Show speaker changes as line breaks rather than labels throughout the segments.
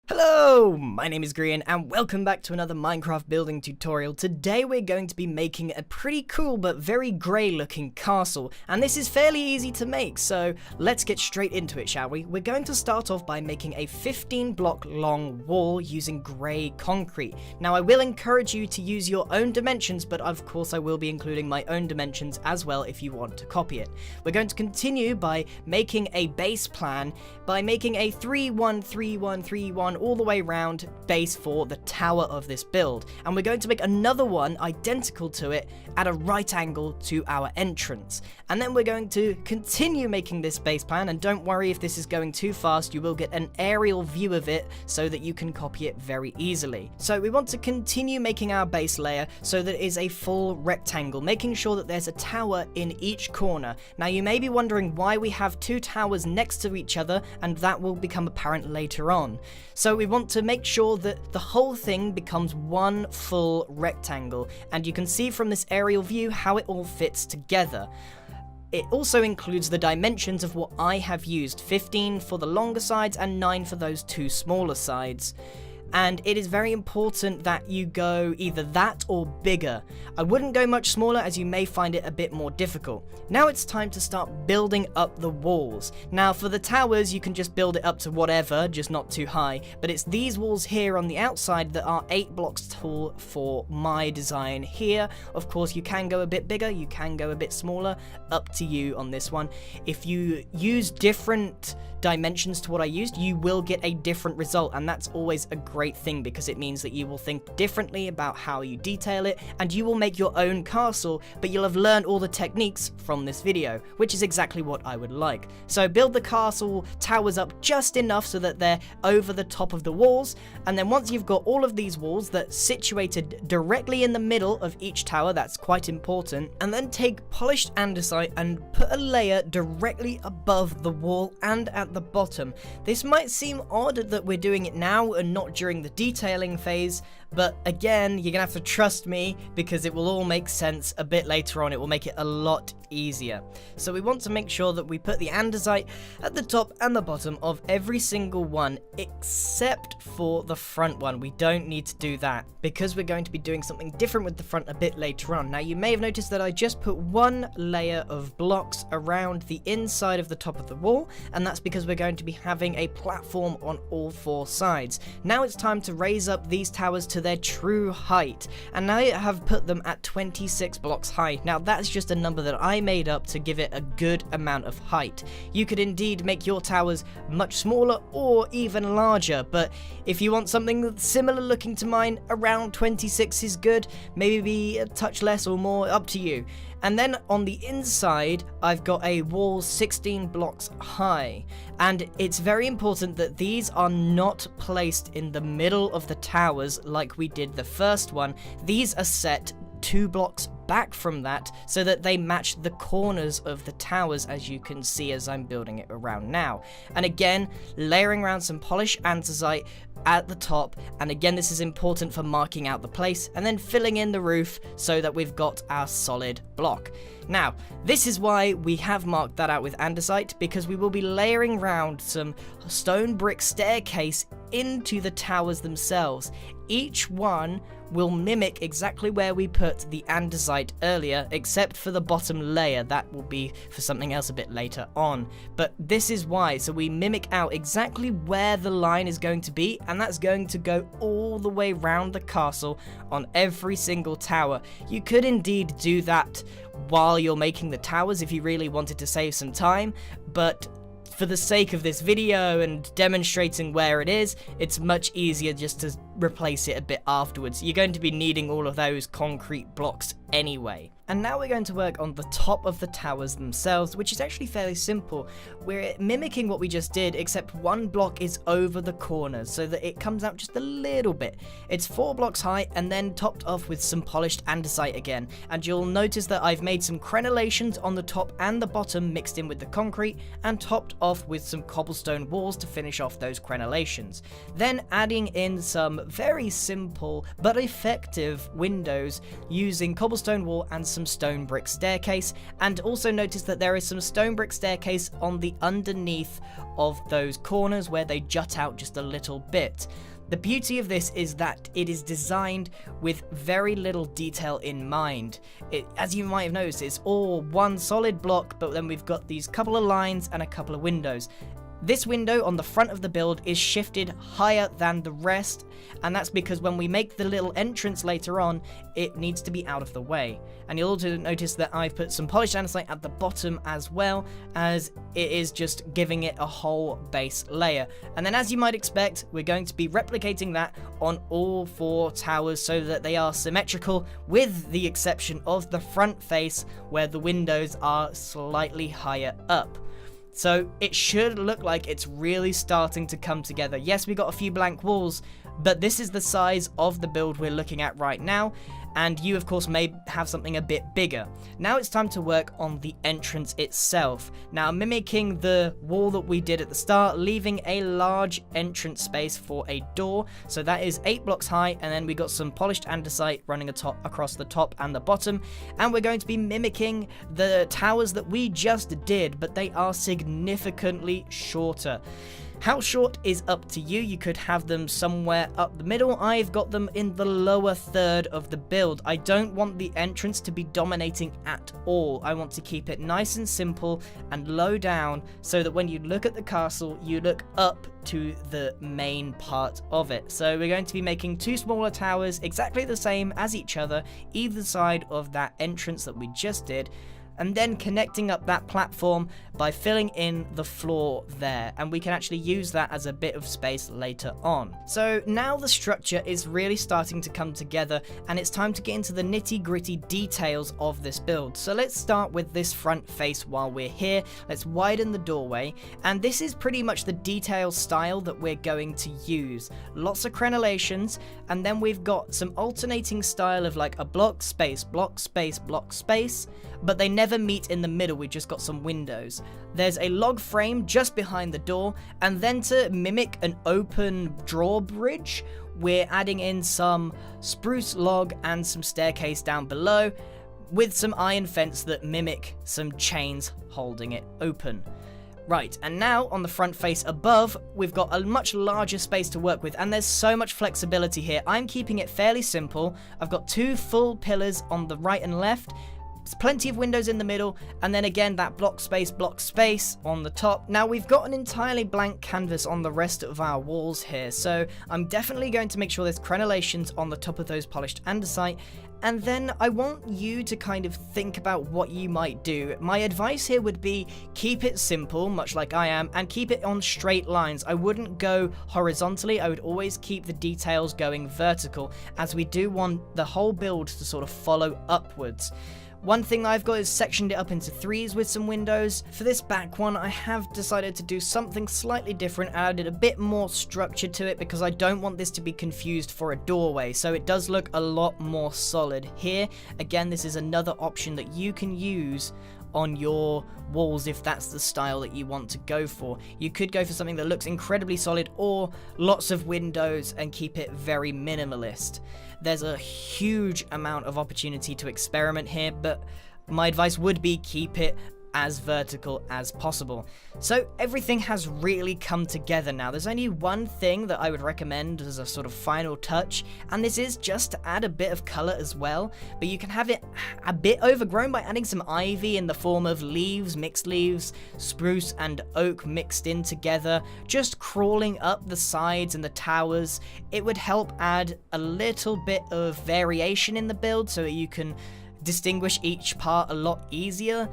Hello, my name is Grian and welcome back to another Minecraft building tutorial. Today we're going to be making a pretty cool but very grey looking castle, and this is fairly easy to make, so let's get straight into it, shall we? We're going to start off by making a 15 block long wall using grey concrete. Now I will encourage you to use your own dimensions, but of course I will be including my own dimensions as well if you want to copy it. We're going to continue by making a base plan by making a 3-1-3-1-3-1 all the way around base for the tower of this build, and we're going to make another one identical to it at a right angle to our entrance, and then we're going to continue making this base plan. And don't worry if this is going too fast, you will get an aerial view of it so that you can copy it very easily. So we want to continue making our base layer so that it is a full rectangle, making sure that there's a tower in each corner. Now you may be wondering why we have two towers next to each other, and that will become apparent later on. So we want to make sure that the whole thing becomes one full rectangle, and you can see from this aerial view how it all fits together. It also includes the dimensions of what I have used, 15 for the longer sides and 9 for those two smaller sides. And it is very important that you go either that or bigger. I wouldn't go much smaller as you may find it a bit more difficult. Now it's time to start building up the walls. Now for the towers you can just build it up to whatever, just not too high, but it's these walls here on the outside that are 8 blocks tall for my design here. Of course you can go a bit bigger, you can go a bit smaller, up to you on this one. If you use different dimensions to what I used, you will get a different result, and that's always a great thing because it means that you will think differently about how you detail it, and you will make your own castle, but you'll have learned all the techniques from this video, which is exactly what I would like. So build the castle towers up just enough so that they're over the top of the walls, and then once you've got all of these walls that situated directly in the middle of each tower, that's quite important, and then take polished andesite and put a layer directly above the wall and at the bottom. This might seem odd that we're doing it now and not during the detailing phase, but again, you're gonna have to trust me because it will all make sense a bit later on. It will make it a lot easier. So we want to make sure that we put the andesite at the top and the bottom of every single one except for the front one. We don't need to do that because we're going to be doing something different with the front a bit later on. Now you may have noticed that I just put one layer of blocks around the inside of the top of the wall, and that's because we're going to be having a platform on all 4 sides. Now it's time to raise up these towers to their true height, and I have put them at 26 blocks high. Now that's just a number that I made up to give it a good amount of height. You could indeed make your towers much smaller or even larger, but if you want something that's similar looking to mine, around 26 is good. Maybe a touch less or more, up to you. And then on the inside, I've got a wall 16 blocks high. And it's very important that these are not placed in the middle of the towers like we did the first one. These are set 2 blocks back from that so that they match the corners of the towers, as you can see as I'm building it around now. And again, layering around some polished andesite at the top, and again this is important for marking out the place, and then filling in the roof so that we've got our solid block. Now, this is why we have marked that out with andesite, because we will be layering around some stone brick staircase into the towers themselves. Each one will mimic exactly where we put the andesite earlier, except for the bottom layer. That will be for something else a bit later on. But this is why, so we mimic out exactly where the line is going to be, and that's going to go all the way around the castle on every single tower. You could indeed do that while you're making the towers if you really wanted to save some time, but for the sake of this video and demonstrating where it is, it's much easier just to replace it a bit afterwards. You're going to be needing all of those concrete blocks anyway. And now we're going to work on the top of the towers themselves, which is actually fairly simple. We're mimicking what we just did, except one block is over the corners so that it comes out just a little bit. It's 4 blocks high and then topped off with some polished andesite again. And you'll notice that I've made some crenellations on the top and the bottom mixed in with the concrete, and topped off with some cobblestone walls to finish off those crenellations. Then adding in some very simple but effective windows using cobblestone wall and some stone brick staircase. And also notice that there is some stone brick staircase on the underneath of those corners where they jut out just a little bit. The beauty of this is that it is designed with very little detail in mind. As you might have noticed, it's all one solid block, but then we've got these couple of lines and a couple of windows. This window on the front of the build is shifted higher than the rest, and that's because when we make the little entrance later on, it needs to be out of the way. And you'll also notice that I've put some polished andesite at the bottom as well, as it is just giving it a whole base layer. And then, as you might expect, we're going to be replicating that on all 4 towers so that they are symmetrical, with the exception of the front face where the windows are slightly higher up. So it should look like it's really starting to come together. Yes, we got a few blank walls, but this is the size of the build we're looking at right now, and you of course may have something a bit bigger. Now it's time to work on the entrance itself. Now, mimicking the wall that we did at the start, leaving a large entrance space for a door. So that is 8 blocks high, and then we got some polished andesite running across the top and the bottom. And we're going to be mimicking the towers that we just did, but they are significantly shorter. How short is up to you. You could have them somewhere up the middle. I've got them in the lower third of the build. I don't want the entrance to be dominating at all. I want to keep it nice and simple and low down so that when you look at the castle, you look up to the main part of it. So we're going to be making 2 smaller towers exactly the same as each other, either side of that entrance that we just did, and then connecting up that platform by filling in the floor there, and we can actually use that as a bit of space later on. So now the structure is really starting to come together, and it's time to get into the nitty-gritty details of this build. So let's start with this front face while we're here. Let's widen the doorway, and this is pretty much the detail style that we're going to use. Lots of crenellations, and then we've got some alternating style of like a block space, block space, block space, but they never meet in the middle. We just got some windows. There's a log frame just behind the door, and then to mimic an open drawbridge, we're adding in some spruce log and some staircase down below, with some iron fence that mimic some chains holding it open. Right, and now on the front face above, we've got a much larger space to work with, and there's so much flexibility here. I'm keeping it fairly simple. I've got 2 full pillars on the right and left, plenty of windows in the middle, and then again that block space on the top. Now we've got an entirely blank canvas on the rest of our walls here, so I'm definitely going to make sure there's crenellations on the top of those polished andesite. And then I want you to kind of think about what you might do. My advice here would be keep it simple, much like I am, and keep it on straight lines. I wouldn't go horizontally. I would always keep the details going vertical, as we do want the whole build to sort of follow upwards. One thing I've got is sectioned it up into 3s with some windows. For this back one, I have decided to do something slightly different, added a bit more structure to it because I don't want this to be confused for a doorway, so it does look a lot more solid here. Again, this is another option that you can use on your walls if that's the style that you want to go for. You could go for something that looks incredibly solid, or lots of windows and keep it very minimalist. There's a huge amount of opportunity to experiment here, but my advice would be keep it as vertical as possible. So everything has really come together now. There's only one thing that I would recommend as a sort of final touch, and this is just to add a bit of color as well, but you can have it a bit overgrown by adding some ivy in the form of leaves, mixed leaves, spruce and oak mixed in together, just crawling up the sides and the towers. It would help add a little bit of variation in the build so that you can distinguish each part a lot easier,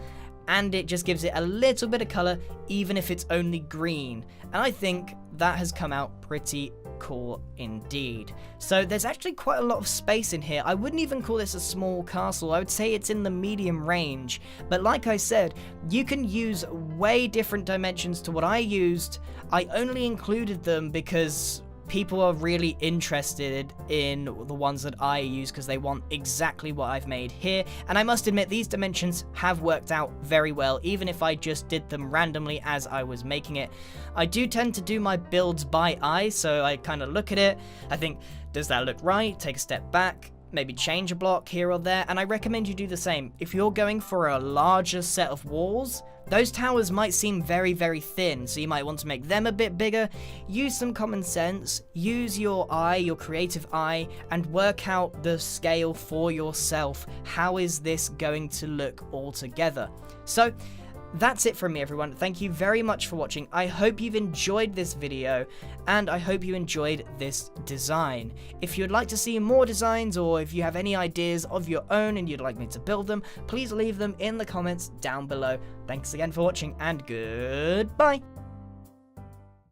and it just gives it a little bit of color even if it's only green, and I think that has come out pretty cool indeed. So there's actually quite a lot of space in here. I wouldn't even call this a small castle. I would say it's in the medium range, but like I said, you can use way different dimensions to what I used. I only included them because people are really interested in the ones that I use because they want exactly what I've made here. And I must admit, these dimensions have worked out very well, even if I just did them randomly as I was making it. I do tend to do my builds by eye, so I kind of look at it, I think, does that look right? Take a step back, maybe change a block here or there, and I recommend you do the same. If you're going for a larger set of walls, those towers might seem very, very thin, so you might want to make them a bit bigger. Use some common sense, use your eye, your creative eye, and work out the scale for yourself. How is this going to look all together? So, that's it from me, everyone. Thank you very much for watching. I hope you've enjoyed this video, and I hope you enjoyed this design. If you'd like to see more designs, or if you have any ideas of your own and you'd like me to build them, please leave them in the comments down below. Thanks again for watching, and goodbye!